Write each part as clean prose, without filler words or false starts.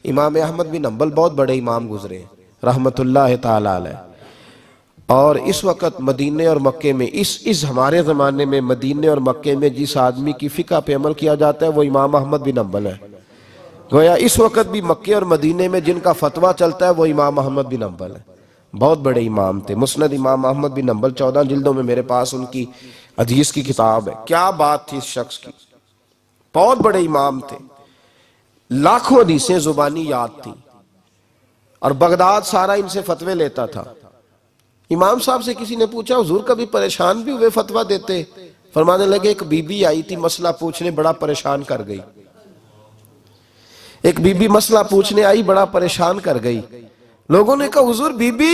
امام احمد بن حنبل بہت بڑے امام گزرے رحمت اللہ تعالی علیہ، اور اس وقت مدینے اور مکے میں اس ہمارے زمانے میں مدینے اور مکے میں جس آدمی کی فقہ پہ عمل کیا جاتا ہے وہ امام احمد بن حنبل ہے۔ گویا اس وقت بھی مکے اور مدینے میں جن کا فتویٰ چلتا ہے وہ امام احمد بن حنبل ہے۔ بہت بڑے امام تھے۔ مسند امام احمد بن حنبل 14 جلدوں میں میرے پاس ان کی حدیث کی کتاب ہے۔ کیا بات تھی اس شخص کی، بہت بڑے امام تھے، لاکھوں حدیثیں زبانی یاد تھی، اور بغداد سارا ان سے فتوے لیتا تھا۔ امام صاحب سے کسی نے پوچھا حضور کبھی پریشان بھی ہوئے فتویٰ دیتے؟ فرمانے لگے ایک بی بی آئی تھی مسئلہ پوچھنے، بڑا پریشان کر گئی۔ ایک بی بی مسئلہ پوچھنے آئی، بڑا پریشان کر گئی۔ لوگوں نے کہا حضور بی بی؟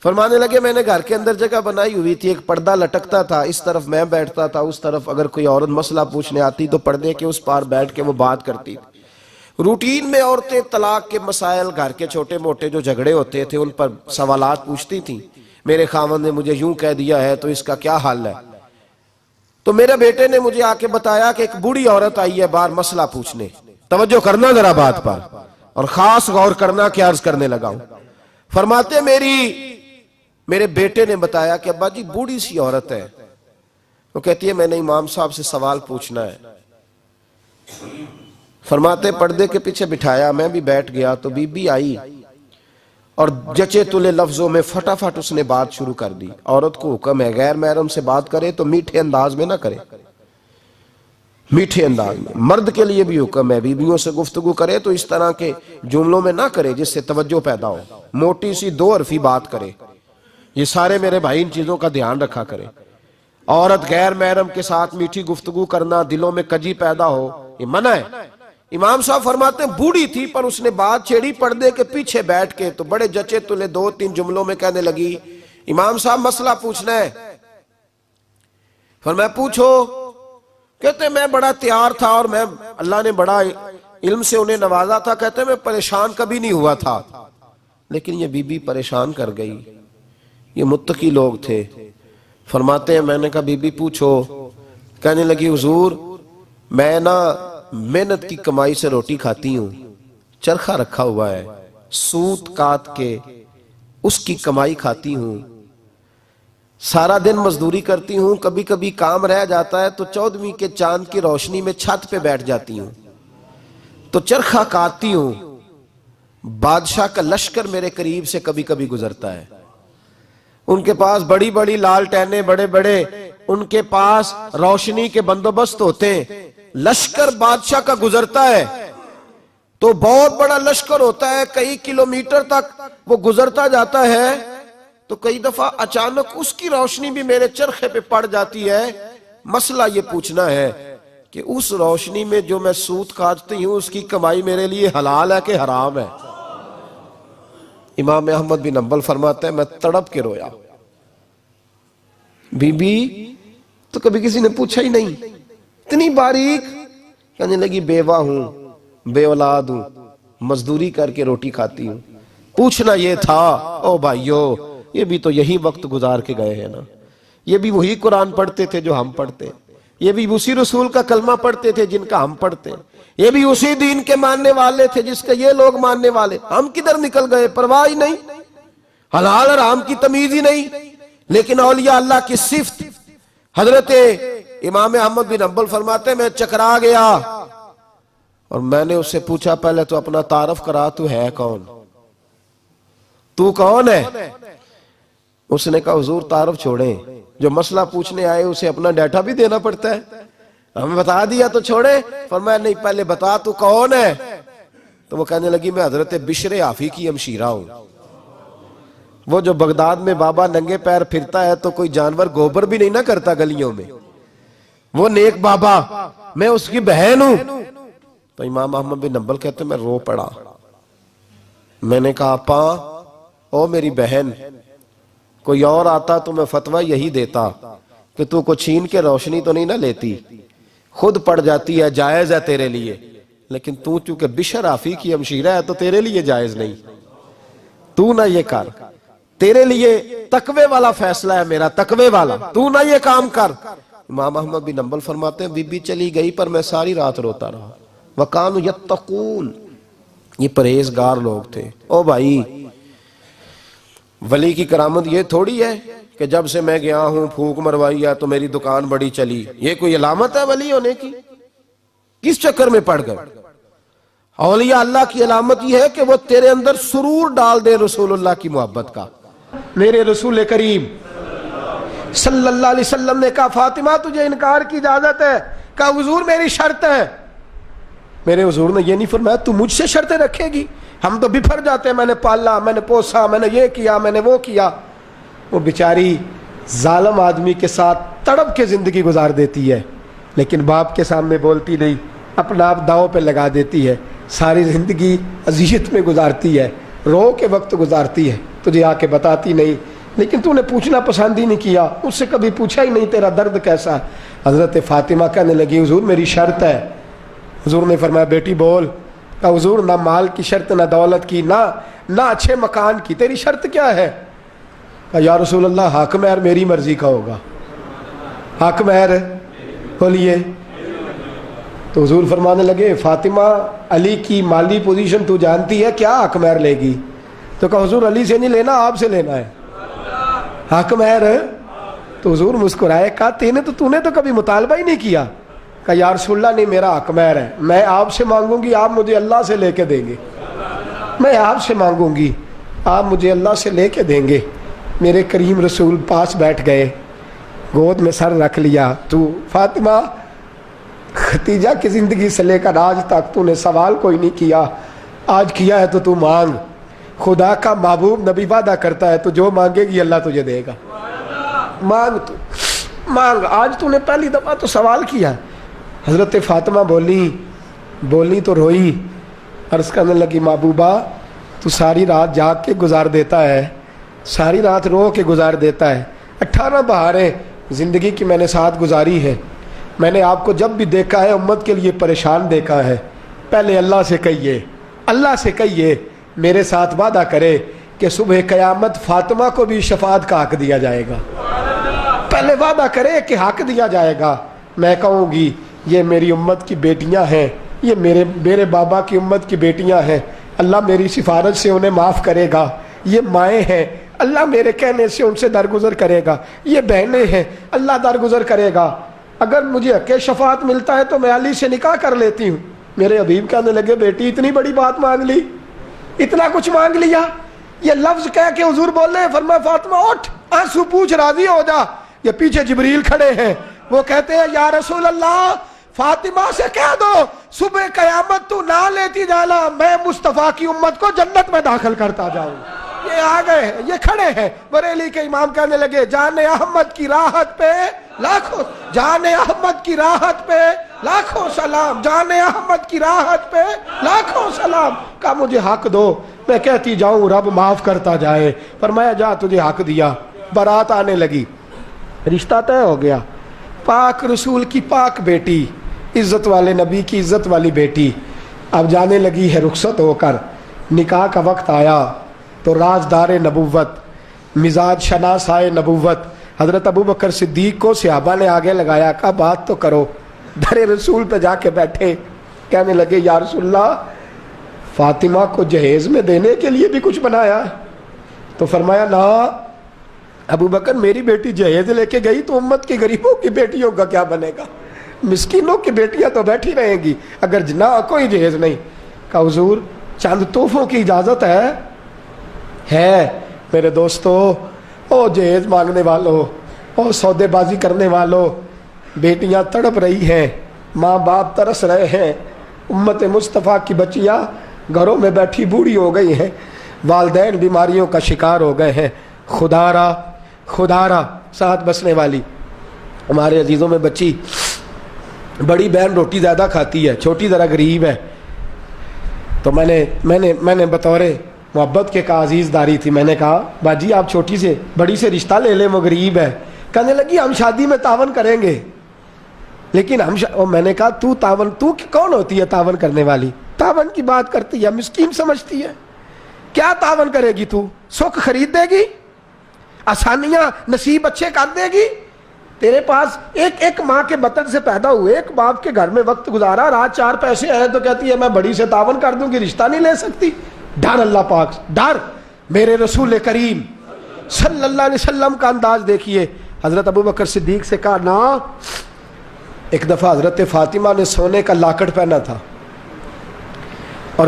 فرمانے لگے میں نے گھر کے اندر جگہ بنائی ہوئی تھی، ایک پردہ لٹکتا تھا، اس طرف میں بیٹھتا تھا، اس طرف اگر کوئی عورت مسئلہ پوچھنے آتی تو پردے کے اس پار بیٹھ کے وہ بات کرتی تھی۔ روٹین میں عورتیں طلاق کے مسائل، گھر کے چھوٹے موٹے جو جھگڑے ہوتے تھے ان پر سوالات پوچھتی تھیں۔ میرے خاوند نے مجھے یوں کہہ دیا ہے تو اس کا کیا حل ہے؟ تو میرے بیٹے نے مجھے آ کے بتایا کہ ایک بوڑھی عورت آئی ہے باہر مسئلہ پوچھنے، توجہ کرنا ذرا بات پر، اور خاص غور کرنا کہ عرض کرنے لگا ہوں۔ فرماتے میرے بیٹے نے بتایا کہ ابا جی بوڑھی سی عورت ہے، وہ کہتی ہے میں نے امام صاحب سے سوال پوچھنا ہے۔ فرماتے پردے کے پیچھے بٹھایا، میں بھی بیٹھ گیا تو بی بی آئی اور جچے تلے لفظوں میں فٹافٹ اس نے بات شروع کر دی۔ عورت کو حکم ہے غیر محرم سے بات کرے تو میٹھے انداز میں نہ کرے، میٹھے انداز میں۔ مرد کے لیے بھی حکم ہے بیویوں سے گفتگو کرے تو اس طرح کے جملوں میں نہ کرے جس سے توجہ پیدا ہو، موٹی سی دو حرفی بات کرے۔ یہ سارے میرے بھائی ان چیزوں کا دھیان رکھا کرے۔ عورت غیر محرم کے ساتھ میٹھی گفتگو کرنا، دلوں میں کجی پیدا ہو، یہ منع ہے۔ امام صاحب فرماتے ہیں بوڑھی تھی پر اس نے بات چھیڑی پردے کے پیچھے بیٹھ کے، تو بڑے جچے تلے 2-3 جملوں میں کہنے لگی امام صاحب مسئلہ پوچھنا ہے۔ فرمایا پوچھو۔ کہتے میں بڑا تیار تھا اور میں اللہ نے بڑا علم سے انہیں نوازا تھا، کہتے میں پریشان کبھی نہیں ہوا تھا، لیکن یہ بی بی پریشان کر گئی۔ یہ متقی لوگ تھے۔ فرماتے ہیں میں نے کہا بی بی پوچھو۔ کہنے لگی حضور میں محنت کی کمائی سے روٹی کھاتی ہوں، چرخہ رکھا ہوا ہے، سوت کاٹ کے اس کی کمائی کھاتی ہوں، سارا دن مزدوری کرتی ہوں، کبھی کبھی کام رہ جاتا ہے تو 14ویں کے چاند کی روشنی میں چھت پہ بیٹھ جاتی ہوں تو چرخہ کاٹتی ہوں۔ بادشاہ کا لشکر میرے قریب سے کبھی کبھی گزرتا ہے، ان کے پاس بڑی بڑی لالٹینیں، بڑے بڑے ان کے پاس روشنی کے بندوبست ہوتے ہیں۔ لشکر بادشاہ کا گزرتا ہے تو بہت بڑا لشکر ہوتا ہے، کئی کلومیٹر تک وہ گزرتا جاتا ہے، تو کئی دفعہ اچانک اس کی روشنی بھی میرے چرخے پہ پڑ جاتی ہے۔ مسئلہ یہ پوچھنا ہے کہ اس روشنی میں جو میں سوت کاٹتی ہوں اس کی کمائی میرے لیے حلال ہے کہ حرام ہے؟ امام احمد بن حنبل فرماتے ہیں میں تڑپ کے رویا۔ بی بی تو کبھی کسی نے پوچھا ہی نہیں، اتنی باریک۔ کہنے لگی بیوہ ہوں، بے اولاد ہوں، مزدوری کر کے روٹی کھاتی ہوں۔ پوچھنا یہ تھا او بھائیو، یہ بھی تو یہی وقت گزار کے گئے ہیں نا، یہ بھی وہی قرآن پڑھتے تھے جو ہم پڑھتے، یہ بھی اسی رسول کا کلمہ پڑھتے تھے جن کا ہم پڑھتے، یہ بھی اسی دین کے ماننے والے تھے جس کا یہ لوگ ماننے والے۔ ہم کدھر نکل گئے؟ پرواہ ہی نہیں، حلال حرام کی تمیز ہی نہیں۔ لیکن اولیاء اللہ کی صفت، حضرت امام احمد بن حنبل فرماتے میں چکرا گیا اور میں نے اس سے پوچھا پہلے تو اپنا تعارف کرا، تو ہے کون؟ تو کون ہے؟ اس نے کہا حضور تعارف چھوڑیں، جو مسئلہ پوچھنے آئے اسے اپنا ڈیٹا بھی دینا پڑتا ہے، ہمیں بتا دیا تو چھوڑے۔ فرمایا نہیں پہلے بتا تو کون ہے؟ تو وہ کہنے لگی میں حضرت بشر حافی کی ہمشیرہ ہوں، وہ جو بغداد میں بابا ننگے پیر پھرتا ہے تو کوئی جانور گوبر بھی نہیں نہ کرتا گلیوں میں، وہ نیک بابا، میں اس کی بہن ہوں۔ تو امام احمد بن حنبل کہتے ہیں میں رو پڑا۔ میں نے کہا آپا او میری بہن، کوئی اور آتا تو میں فتویٰ یہی دیتا کہ تو کو چھین کے روشنی تو نہیں نہ لیتی، خود پڑ جاتی ہے، جائز ہے تیرے لیے، لیکن تو چونکہ بشر حافی کی ہمشیرہ ہے تو تیرے لیے جائز نہیں، تو نہ یہ کر، تیرے لیے تقوی والا فیصلہ ہے میرا، تقوی والا، تو نہ یہ کام کر۔ امام احمد بن حنبل فرماتے ہیں بی بی چلی گئی پر میں ساری رات روتا رہا۔ وَقَانُوا يَتَّقُونَ، یہ پرہیزگار لوگ تھے۔ او بھائی، ولی کی کرامت یہ تھوڑی ہے کہ جب سے میں گیا ہوں پھونک مروائی ہے تو میری دکان بڑی چلی۔ یہ کوئی علامت ہے ولی ہونے کی؟ کس چکر میں پڑ گئے؟ اولیاء اللہ کی علامت یہ ہے کہ وہ تیرے اندر سرور ڈال دے رسول اللہ کی محبت کا۔ میرے رسول کریم صلی اللہ علیہ وسلم نے کہا فاطمہ تجھے انکار کی اجازت ہے؟ کہا حضور میری شرط ہے۔ میرے حضور نے یہ نہیں فرمایا تو مجھ سے شرطیں رکھے گی؟ ہم تو بفر جاتے ہیں، میں نے پالا، میں نے پوسا، میں نے یہ کیا، میں نے وہ کیا۔ وہ بیچاری ظالم آدمی کے ساتھ تڑپ کے زندگی گزار دیتی ہے، لیکن باپ کے سامنے بولتی نہیں، اپنا آپ داؤں پہ لگا دیتی ہے، ساری زندگی اذیت میں گزارتی ہے، رو کے وقت گزارتی ہے، تجھے آ کے بتاتی نہیں، لیکن تو نے پوچھنا پسند ہی نہیں کیا، اس سے کبھی پوچھا ہی نہیں تیرا درد کیسا ہے۔ حضرت فاطمہ کہنے لگی حضور میری شرط ہے۔ حضور نے فرمایا بیٹی بول۔ کہا حضور نہ مال کی شرط، نہ دولت کی، نہ اچھے مکان کی، تیری شرط کیا ہے؟ کہا یا رسول اللہ حق مہر میری مرضی کا ہوگا۔ حق مہر بولیے۔ تو حضور فرمانے لگے فاطمہ علی کی مالی پوزیشن تو جانتی ہے، کیا حق مہر لے گی؟ تو کہا حضور علی سے نہیں لینا، آپ سے لینا ہے حق مہر۔ تو حضور مسکرائے، کہا تو نے تو کبھی مطالبہ ہی نہیں کیا۔ کہا یا رسول اللہ نہیں، میرا حق مہر ہے، میں آپ سے مانگوں گی، آپ مجھے اللہ سے لے کے دیں گے۔ میں آپ سے مانگوں گی، آپ مجھے اللہ سے لے کے دیں گے۔ میرے کریم رسول پاس بیٹھ گئے، گود میں سر رکھ لیا۔ تو فاطمہ ختیجہ کی زندگی سے لے کر آج تک تو نے سوال کوئی نہیں کیا، آج کیا ہے تو مانگ۔ خدا کا محبوب نبی وعدہ کرتا ہے تو جو مانگے گی اللہ تجھے دے گا۔ مانگ، تو مانگ، آج تو نے پہلی دفعہ تو سوال کیا۔ حضرت فاطمہ بولی تو روئی، عرض کرنے لگی محبوبہ تو ساری رات جاگ کے گزار دیتا ہے، ساری رات رو کے گزار دیتا ہے، 18 بہاریں زندگی کی میں نے ساتھ گزاری ہے، میں نے آپ کو جب بھی دیکھا ہے امت کے لیے پریشان دیکھا ہے۔ پہلے اللہ سے کہیے میرے ساتھ وعدہ کرے کہ صبح قیامت فاطمہ کو بھی شفاعت کا حق دیا جائے گا۔ پہلے وعدہ کرے کہ حق دیا جائے گا۔ میں کہوں گی یہ میری امت کی بیٹیاں ہیں، یہ میرے بابا کی امت کی بیٹیاں ہیں، اللہ میری سفارش سے انہیں معاف کرے گا۔ یہ مائیں ہیں، اللہ میرے کہنے سے ان سے درگزر کرے گا۔ یہ بہنیں ہیں، اللہ درگزر کرے گا۔ اگر مجھے حق شفاعت ملتا ہے تو میں علی سے نکاح کر لیتی ہوں۔ میرے حبیب کہنے لگے بیٹی اتنی بڑی بات مانگ لی، اتنا کچھ مانگ لیا؟ یہ لفظ کہہ کے حضور بول رہے ہیں، فرمایا فاطمہ اٹھ، آنسو پوچھ، راضی ہو جا۔ یہ پیچھے جبریل کھڑے ہیں، وہ کہتے ہیں یا رسول اللہ فاطمہ سے کہہ دو صبح قیامت تو نہ لیتی جانا، میں مصطفیٰ کی امت کو جنت میں داخل کرتا جاؤں۔ یہ آ گئے، یہ کھڑے ہیں۔ بریلی کے امام کہنے لگے جان احمد کی راحت پہ لاکھوں، جان احمد کی راحت پہ لاکھوں سلام، جان احمد کی راحت پہ لاکھوں سلام۔ کہا مجھے حق دو، میں کہتی جاؤں رب معاف کرتا جائے۔ فرمایا جا تجھے حق دیا۔ بارات آنے لگی، رشتہ طے ہو گیا، پاک رسول کی پاک بیٹی، عزت والے نبی کی عزت والی بیٹی اب جانے لگی ہے رخصت ہو کر۔ نکاح کا وقت آیا تو رازدار نبوت، مزاج شناسائے نبوت حضرت ابو بکر صدیق کو صحابہ نے آگے لگایا، کہا بات تو کرو۔ در رسول پہ جا کے بیٹھے، کہنے لگے یا رسول اللہ فاطمہ کو جہیز میں دینے کے لیے بھی کچھ بنایا؟ تو فرمایا نہ ابو بکر، میری بیٹی جہیز لے کے گئی تو امت کی غریبوں کی بیٹیوں کا کیا بنے گا؟ مسکینوں کی بیٹیاں تو بیٹھی رہیں گی اگر نہ کوئی جہیز نہیں۔ کہا حضور چند تحفوں کی اجازت ہے؟ میرے دوستو، او جہیز مانگنے والوں، او سودے بازی کرنے والوں، بیٹیاں تڑپ رہی ہیں، ماں باپ ترس رہے ہیں، امت مصطفیٰ کی بچیاں گھروں میں بیٹھی بوڑھی ہو گئی ہیں، والدین بیماریوں کا شکار ہو گئے ہیں۔ خدا را ساتھ بسنے والی ہمارے عزیزوں میں بچی، بڑی بہن روٹی زیادہ کھاتی ہے، چھوٹی ذرا غریب ہے۔ تو میں نے بطور محبت کے کہا، عزیز داری تھی، میں نے کہا باجی آپ چھوٹی سے بڑی سے رشتہ لے لیں، وہ غریب ہے۔ کہنے لگی ہم شادی میں تعاون کریں گے، لیکن میں نے کہا تو کون ہوتی ہے تعاون کرنے والی؟ تعاون کی بات کرتی ہے، مسکین سمجھتی ہے، کیا تعاون کرے گی؟ تو سکھ خرید دے گی، آسانیاں نصیب اچھے کر دے گی؟ تیرے پاس ایک ماں کے بطن سے پیدا ہوئے، ایک باپ کے گھر میں وقت گزارا، رات 4 پیسے آئے تو کہتی ہے میں بڑی سے تعاون کر دوں گی، رشتہ نہیں لے سکتی۔ ڈر اللہ پاک، ڈر۔ میرے رسول کریم صلی اللہ علیہ وسلم کا انداز دیکھیے۔ حضرت ابوبکر صدیق سے کہا نا، ایک دفعہ حضرت فاطمہ نے سونے کا لاکڑ پہنا تھا اور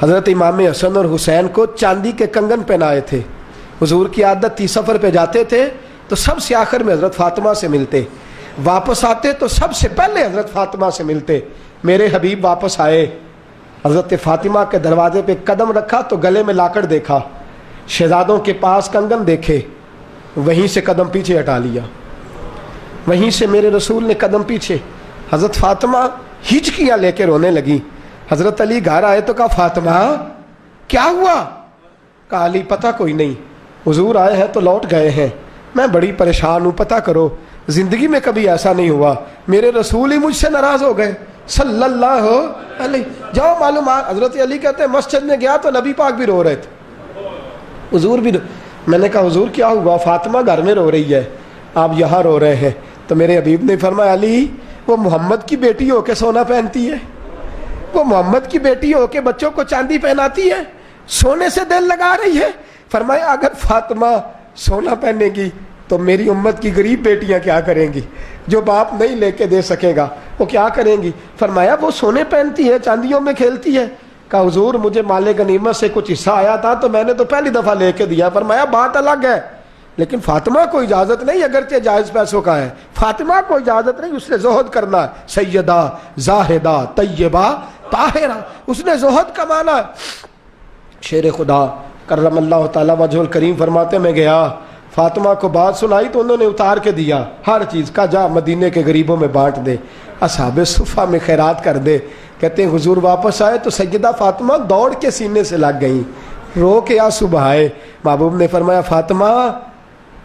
حضرت امام حسن اور حسین کو چاندی کے کنگن پہنائے تھے۔ حضور کی عادت تھی سفر پہ جاتے تھے تو سب سے آخر میں حضرت فاطمہ سے ملتے، واپس آتے تو سب سے پہلے حضرت فاطمہ سے ملتے۔ میرے حبیب واپس آئے، حضرت فاطمہ کے دروازے پہ قدم رکھا تو گلے میں لاکڑ دیکھا، شہزادوں کے پاس کنگن دیکھے، وہیں سے قدم پیچھے ہٹا لیا، وہیں سے میرے رسول نے قدم پیچھے۔ حضرت فاطمہ ہچکیاں لے کے رونے لگی۔ حضرت علی گھر آئے تو کہا فاطمہ کیا ہوا؟ کہا علی پتہ کوئی نہیں، حضور آئے ہیں تو لوٹ گئے ہیں، میں بڑی پریشان ہوں، پتہ کرو، زندگی میں کبھی ایسا نہیں ہوا، میرے رسول ہی مجھ سے ناراض ہو گئے صلی اللہ علیہ۔ جاؤ معلومات۔ حضرت علی کہتے ہیں مسجد میں گیا تو نبی پاک بھی رو رہے تھے، حضور بھی میں نے کہا حضور کیا ہوا؟ فاطمہ گھر میں رو رہی ہے، آپ یہاں رو رہے ہیں۔ تو میرے حبیب نے فرمایا علی وہ محمد کی بیٹی ہو کے سونا پہنتی ہے، وہ محمد کی بیٹی ہو کے بچوں کو چاندی پہناتی ہے، سونے سے دل لگا رہی ہے۔ فرمایا اگر فاطمہ سونا پہنے گی تو میری امت کی غریب بیٹیاں کیا کریں گی؟ جو باپ نہیں لے کے دے سکے گا وہ کیا کریں گی؟ فرمایا وہ سونے پہنتی ہے، چاندیوں میں کھیلتی ہے۔ کہا حضور مجھے مال غنیمت سے کچھ حصہ آیا تھا تو میں نے تو پہلی دفعہ لے کے دیا۔ فرمایا بات الگ ہے، لیکن فاطمہ کو اجازت نہیں، اگرچہ جائز پیسوں کا ہے، فاطمہ کو اجازت نہیں، اس نے زہد کرنا ہے، سیدہ زاہدہ طیبہ طاہرہ، اس نے زہد کمانا ہے۔ شیر خدا کرم اللہ تعالیٰ وجہ الکریم فرماتے میں گیا، فاطمہ کو بات سنائی تو انہوں نے اتار کے دیا ہر چیز کا، جا مدینے کے غریبوں میں بانٹ دے، اصحاب صفہ میں خیرات کر دے۔ کہتے ہیں حضور واپس آئے تو سیدہ فاطمہ دوڑ کے سینے سے لگ گئیں، رو کے آنسو بہائے۔ محبوب نے فرمایا فاطمہ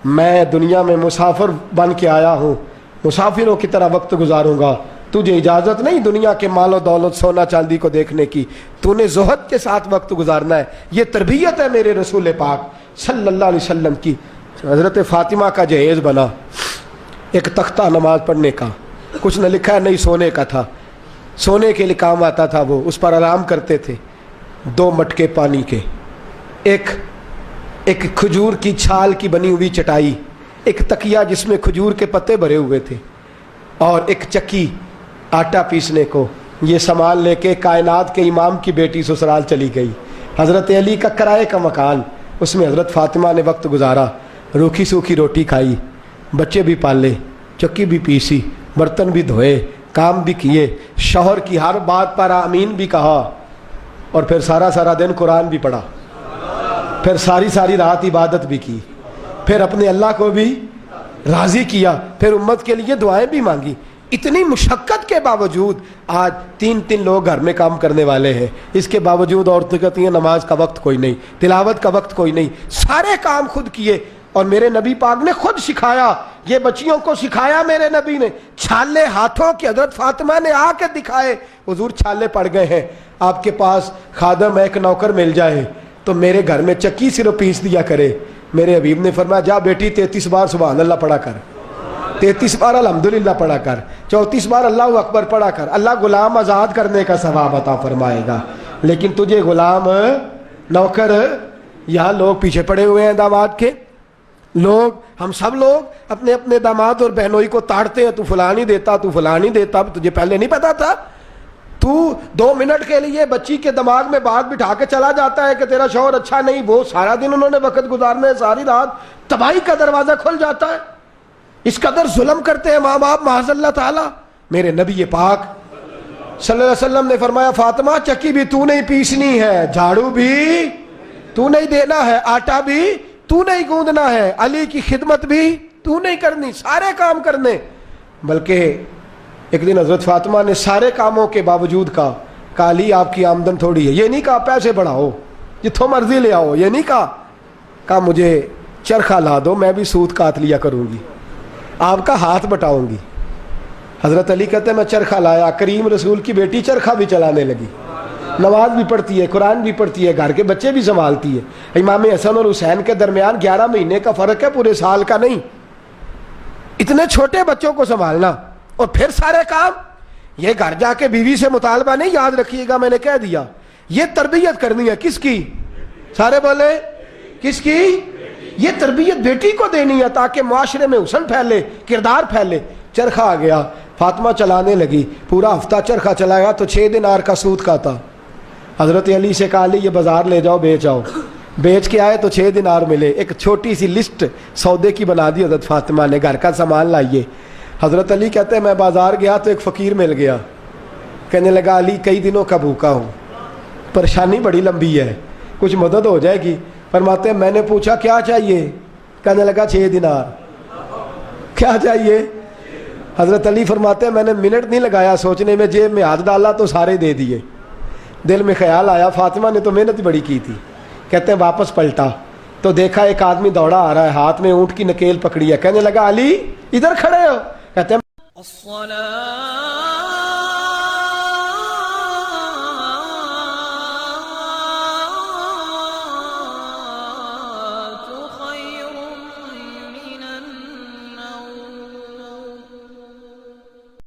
میں دنیا میں مسافر بن کے آیا ہوں، مسافروں کی طرح وقت گزاروں گا، تجھے اجازت نہیں دنیا کے مال و دولت سونا چاندی کو دیکھنے کی، تو نے زہد کے ساتھ وقت گزارنا ہے، یہ تربیت ہے میرے رسول پاک صلی اللہ علیہ وسلم کی۔ حضرت فاطمہ کا جہیز بنا ایک تختہ نماز پڑھنے کا، کچھ نہ لکھا ہے نہیں، سونے کا تھا، سونے کے لیے کام آتا تھا، وہ اس پر آرام کرتے تھے۔ 2 مٹکے پانی کے، ایک کھجور کی چھال کی بنی ہوئی چٹائی، ایک تکیہ جس میں کھجور کے پتے بھرے ہوئے تھے، اور ایک چکی آٹا پیسنے کو۔ یہ سامان لے کے کائنات کے امام کی بیٹی سسرال چلی گئی، حضرت علی کا کرائے کا مکان، اس میں حضرت فاطمہ نے وقت گزارا، روکھی سوکھی روٹی کھائی، بچے بھی پالے، چکی بھی پیسی، برتن بھی دھوئے، کام بھی کیے، شوہر کی ہر بات پر آمین بھی کہا، اور پھر سارا دن قرآن بھی پڑھا، پھر ساری رات عبادت بھی کی، پھر اپنے اللہ کو بھی راضی کیا، پھر امت کے لیے دعائیں بھی مانگی۔ اتنی مشقت کے باوجود آج 3 لوگ گھر میں کام کرنے والے ہیں، اس کے باوجود عورتیں کہتی ہیں نماز کا وقت کوئی نہیں، تلاوت کا وقت کوئی نہیں، سارے کام خود کیے۔ اور میرے نبی پاک نے خود سکھایا، یہ بچیوں کو سکھایا میرے نبی نے، چھالے ہاتھوں کی حضرت فاطمہ نے آ کے دکھائے۔ حضور چھالے پڑ گئے ہیں، آپ کے پاس خادم ایک نوکر مل جائے تو میرے گھر میں چکی صرف پیس دیا کرے۔ میرے حبیب نے فرمایا جا بیٹی 33 بار سبحان اللہ پڑھا کر، 33 بار الحمدللہ پڑھا کر، 34 بار اللہ اکبر پڑھا کر، اللہ غلام آزاد کرنے کا ثواب عطا فرمائے گا۔ لیکن تجھے غلام نوکر، یہاں لوگ پیچھے پڑے ہوئے ہیں داماد کے، لوگ ہم سب لوگ اپنے اپنے داماد اور بہنوئی کو تاڑتے ہیں، تو فلاں نہیں دیتا، تو فلاں نہیں دیتا، تجھے پہلے نہیں پتا تھا؟ تو 2 منٹ کے لیے بچی کے دماغ میں بات بٹھا کے چلا جاتا ہے کہ تیرا شوہر اچھا نہیں، وہ سارا دن انہوں نے وقت گزارنا ہے، ساری رات تباہی کا دروازہ کھل جاتا ہے۔ اس قدر ظلم کرتے ہیں ماں باپ معاذ اللہ تعالی۔ میرے نبی پاک صلی اللہ علیہ وسلم نے فرمایا فاطمہ چکی بھی تو نہیں پیسنی ہے، جھاڑو بھی تو نہیں دینا ہے، آٹا بھی تو نہیں گوندنا ہے، علی کی خدمت بھی تو نہیں کرنی، سارے کام کرنے۔ بلکہ ایک دن حضرت فاطمہ نے سارے کاموں کے باوجود کہا علی آپ کی آمدن تھوڑی ہے، یہ نہیں کہا پیسے بڑھاؤ جتھوں مرضی لے آؤ، یہ نہیں کہا مجھے چرخہ لا دو میں بھی سوت کاٹ لیا کروں گی، آپ کا ہاتھ بٹاؤں گی۔ حضرت علی کہتے ہیں میں چرخہ لایا، کریم رسول کی بیٹی چرخہ بھی چلانے لگی، نماز بھی پڑھتی ہے، قرآن بھی پڑھتی ہے، گھر کے بچے بھی سنبھالتی ہے۔ امام حسن اور حسین کے درمیان 11 مہینے کا فرق ہے، پورے سال کا نہیں۔ اتنے چھوٹے بچوں کو سنبھالنا اور پھر سارے کام. یہ گھر جا کے بیوی سے مطالبہ نہیں, یاد رکھیے گا میں نے کہہ دیا. یہ تربیت کرنی ہے کس کی؟ سارے بولے کس کی؟ یہ تربیت بیٹی کو دینی ہے تاکہ معاشرے میں حسن پھیلے, کردار پھیلے. چرخہ آ گیا, فاطمہ چلانے لگی, پورا ہفتہ چرخہ چلایا تو 6 دینار کا سود کھاتا. حضرت علی سے کہا علی یہ بازار لے جاؤ بیچ آؤ. بیچ کے آئے تو 6 دینار ملے. ایک چھوٹی سی لسٹ سودے کی بنا دی حضرت فاطمہ نے, گھر کا سامان لائیے. حضرت علی کہتے ہیں میں بازار گیا تو ایک فقیر مل گیا, کہنے لگا علی کئی دنوں کا بھوکا ہوں, پریشانی بڑی لمبی ہے, کچھ مدد ہو جائے گی؟ فرماتے ہیں میں نے پوچھا کیا چاہیے؟ کہنے لگا 6 دینار. کیا چاہیے؟ حضرت علی فرماتے ہیں میں نے منٹ نہیں لگایا سوچنے میں, جیب میں ہاتھ ڈالا تو سارے دے دیے. دل میں خیال آیا فاطمہ نے تو محنت بڑی کی تھی. کہتے ہیں واپس پلٹا تو دیکھا ایک آدمی دوڑا آ رہا ہے, ہاتھ میں اونٹ کی نکیل پکڑی ہے. کہنے لگا علی ادھر کھڑے ہو؟ کہتے ہیں